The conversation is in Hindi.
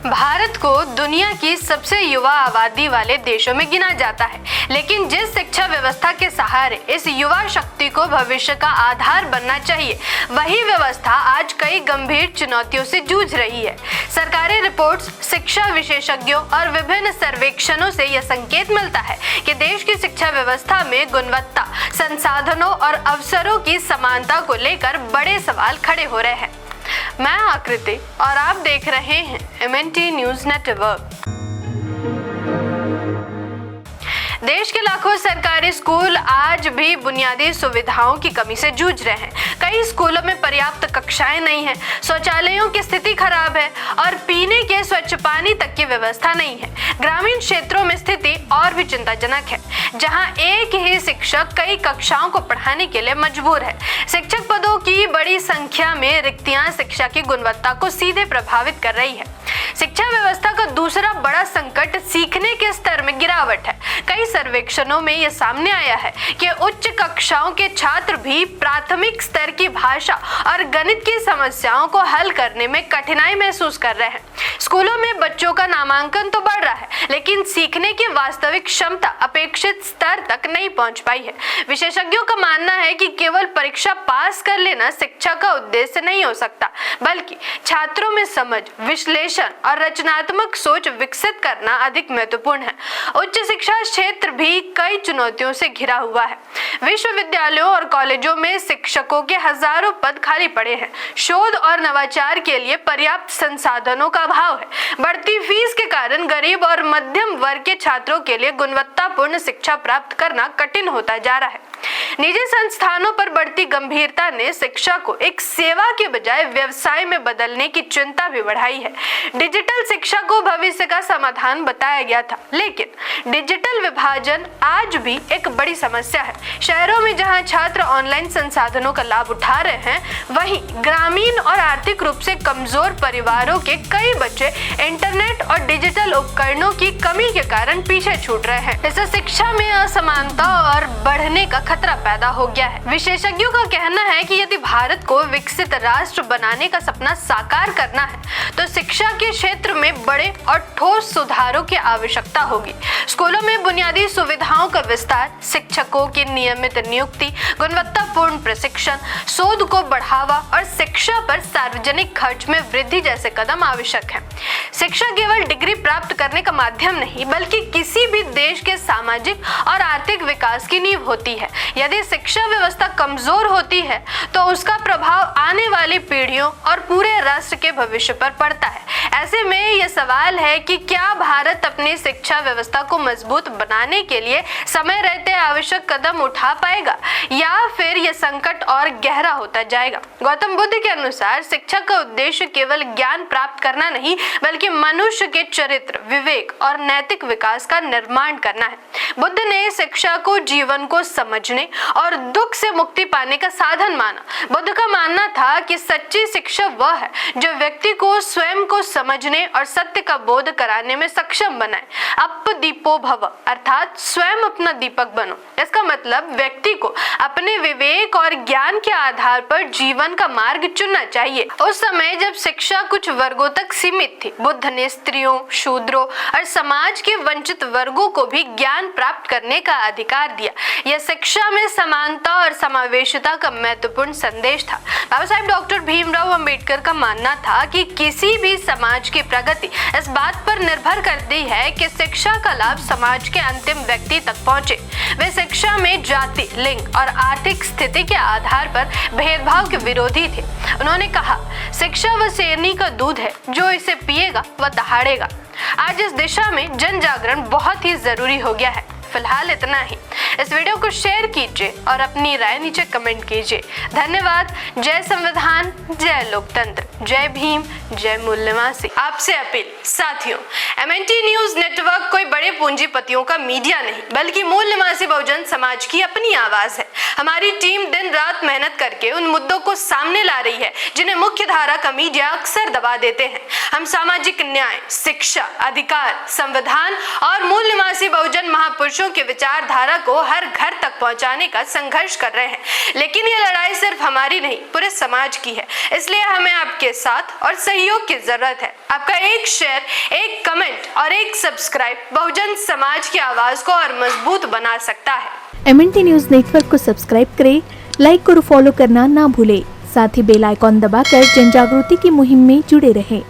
भारत को दुनिया की सबसे युवा आबादी वाले देशों में गिना जाता है, लेकिन जिस शिक्षा व्यवस्था के सहारे इस युवा शक्ति को भविष्य का आधार बनना चाहिए, वही व्यवस्था आज कई गंभीर चुनौतियों से जूझ रही है। सरकारी रिपोर्ट्स, शिक्षा विशेषज्ञों और विभिन्न सर्वेक्षणों से यह संकेत मिलता है कि देश की शिक्षा व्यवस्था में गुणवत्ता, संसाधनों और अवसरों की समानता को लेकर बड़े सवाल खड़े हो रहे हैं। मैं आकृति और आप देख रहे हैं MNT न्यूज नेटवर्क। देश के लाखों सरकारी स्कूल आज भी बुनियादी सुविधाओं की कमी से जूझ रहे हैं। कई स्कूलों में पर्याप्त कक्षाएं नहीं हैं, शौचालयों की स्थिति खराब है और पीने के स्वच्छ पानी तक की व्यवस्था नहीं है। ग्रामीण क्षेत्रों में स्थिति और भी चिंताजनक है, जहां एक ही शिक्षक कई कक्षाओं को पढ़ाने के लिए मजबूर है। शिक्षक पदों की बड़ी संख्या में रिक्तियां शिक्षा की गुणवत्ता को सीधे प्रभावित कर रही है। शिक्षा व्यवस्था का दूसरा बड़ा संकट सीखने के स्तर में गिरावट है। कई सर्वेक्षणों में यह सामने आया है कि उच्च कक्षाओं के छात्र भी प्राथमिक स्तर की भाषा और गणित की समस्याओं को हल करने में कठिनाई महसूस कर रहे हैं। स्कूलों में बच्चों का नामांकन तो बढ़ रहा है, लेकिन सीखने की वास्तविक क्षमता अपेक्षित स्तर तक नहीं पहुंच पाई है। विशेषज्ञों का मानना है कि केवल परीक्षा पास कर लेना शिक्षा का उद्देश्य नहीं हो सकता, बल्कि छात्रों में समझ, विश्लेषण और रचनात्मक सोच विकसित करना अधिक महत्वपूर्ण है। उच्च शिक्षा क्षेत्र भी कई चुनौतियों से घिरा हुआ है। विश्वविद्यालयों और कॉलेजों में शिक्षकों के हजारों पद खाली पड़े हैं। शोध और नवाचार के लिए पर्याप्त संसाधनों का अभाव है। बढ़ती फीस के कारण गरीब और मध्यम वर्ग के छात्रों के लिए गुणवत्तापूर्ण शिक्षा प्राप्त करना कठिन होता जा रहा है। निजी संस्थानों पर बढ़ती गंभीरता ने शिक्षा को एक सेवा के बजाय व्यवसाय में बदलने की चिंता भी बढ़ाई है। डिजिटल शिक्षा को भविष्य का समाधान बताया गया था, लेकिन डिजिटल विभाजन आज भी एक बड़ी समस्या है। शहरों में जहां छात्र ऑनलाइन संसाधनों का लाभ उठा रहे हैं, वहीं ग्रामीण और आर्थिक रूप से कमजोर परिवारों के कई बच्चे इंटरनेट और डिजिटल उपकरणों की कमी के कारण पीछे छूट रहे हैं। इससे शिक्षा में असमानता और बढ़ने का खतरा पैदा हो गया है। विशेषज्ञों का कहना है कि यदि भारत को विकसित राष्ट्र बनाने का सपना साकार करना है, तो शिक्षा के क्षेत्र में बड़े और ठोस सुधारों की आवश्यकता होगी। स्कूलों में बुनियादी सुविधाओं का विस्तार, शिक्षकों की नियमित नियुक्ति, गुणवत्तापूर्ण प्रशिक्षण, शोध को बढ़ावा और शिक्षा पर सार्वजनिक खर्च में वृद्धि जैसे कदम आवश्यक हैं। शिक्षा केवल डिग्री प्राप्त करने का माध्यम नहीं, बल्कि किसी भी देश के सामाजिक और आर्थिक विकास की नींव होती है। यदि शिक्षा व्यवस्था कमजोर होती है, तो उसका प्रभाव आने वाली पीढ़ियों और पूरे राष्ट्र के भविष्य पर पड़ता है। ऐसे में यह सवाल है कि क्या भारत अपनी शिक्षा व्यवस्था को मजबूत बनाने के लिए समय रहते आवश्यक कदम उठा पाएगा, या फिर यह संकट और गहरा होता जाएगा। गौतम बुद्ध के अनुसार शिक्षा का उद्देश्य केवल ज्ञान प्राप्त करना नहीं, बल्कि मनुष्य के चरित्र, विवेक और नैतिक विकास का निर्माण करना है। बुद्ध ने शिक्षा को जीवन को समझने और दुख से मुक्ति पाने का साधन माना। बुद्ध का मानना था कि सच्ची शिक्षा वह है जो व्यक्ति को स्वयं को समझने और सत्य का बोध कराने में सक्षम बनाए। अपदीपो भव, अर्थात स्वयं अपना दीपक बनो। इसका मतलब व्यक्ति को अपने विवेक और ज्ञान के आधार पर जीवन का मार्ग चुनना चाहिए। उस समय जब शिक्षा कुछ वर्गों तक सीमित थी, बुद्ध ने स्त्रियों, शूद्रों और समाज के वंचित वर्गों को भी ज्ञान प्राप्त करने का अधिकार दिया। यह शिक्षा में समानता और समावेशिता का महत्वपूर्ण संदेश था। बाबा साहेब डॉक्टर भीमराव अंबेडकर का मानना था कि किसी भी समाज की प्रगति इस बात पर निर्भर करती है कि शिक्षा का लाभ समाज के अंतिम व्यक्ति तक पहुंचे। वे शिक्षा में जाति, लिंग और आर्थिक स्थिति के आधार पर भेदभाव के विरोधी थे। उन्होंने कहा, शिक्षा वह शेरनी का दूध है, जो इसे पिएगा वह दहाड़ेगा। आज इस दिशा में जन जागरण बहुत ही जरूरी हो गया है। फिलहाल इतना ही। इस वीडियो को शेयर कीजिए और अपनी राय नीचे कमेंट कीजिए। धन्यवाद। जय संविधान, जय लोकतंत्र, जय भीम, जय मूल निवासी। आपसे अपील, साथियों, MNT न्यूज नेटवर्क कोई बड़े पूंजीपतियों का मीडिया नहीं, बल्कि मूल निवासी बहुजन समाज की अपनी आवाज है। हमारी टीम दिन रात मेहनत करके उन मुद्दों को सामने ला रही है जिन्हें मुख्य धारा का मीडिया अक्सर दबा देते हैं। हम सामाजिक न्याय, शिक्षा, अधिकार, संविधान और मूल निवासी बहुजन महापुरुषों पुरुषों की विचारधारा को हर घर तक पहुंचाने का संघर्ष कर रहे हैं। लेकिन ये लड़ाई सिर्फ हमारी नहीं, पूरे समाज की है। इसलिए हमें आपके साथ और सहयोग की जरूरत है। आपका एक शेयर, एक कमेंट और एक सब्सक्राइब बहुजन समाज की आवाज को और मजबूत बना सकता है। MNT न्यूज नेटवर्क को सब्सक्राइब करें, लाइक और फॉलो करना ना भूलें। साथ ही बेल आइकॉन दबाकर जन जागृति की मुहिम में जुड़े रहें।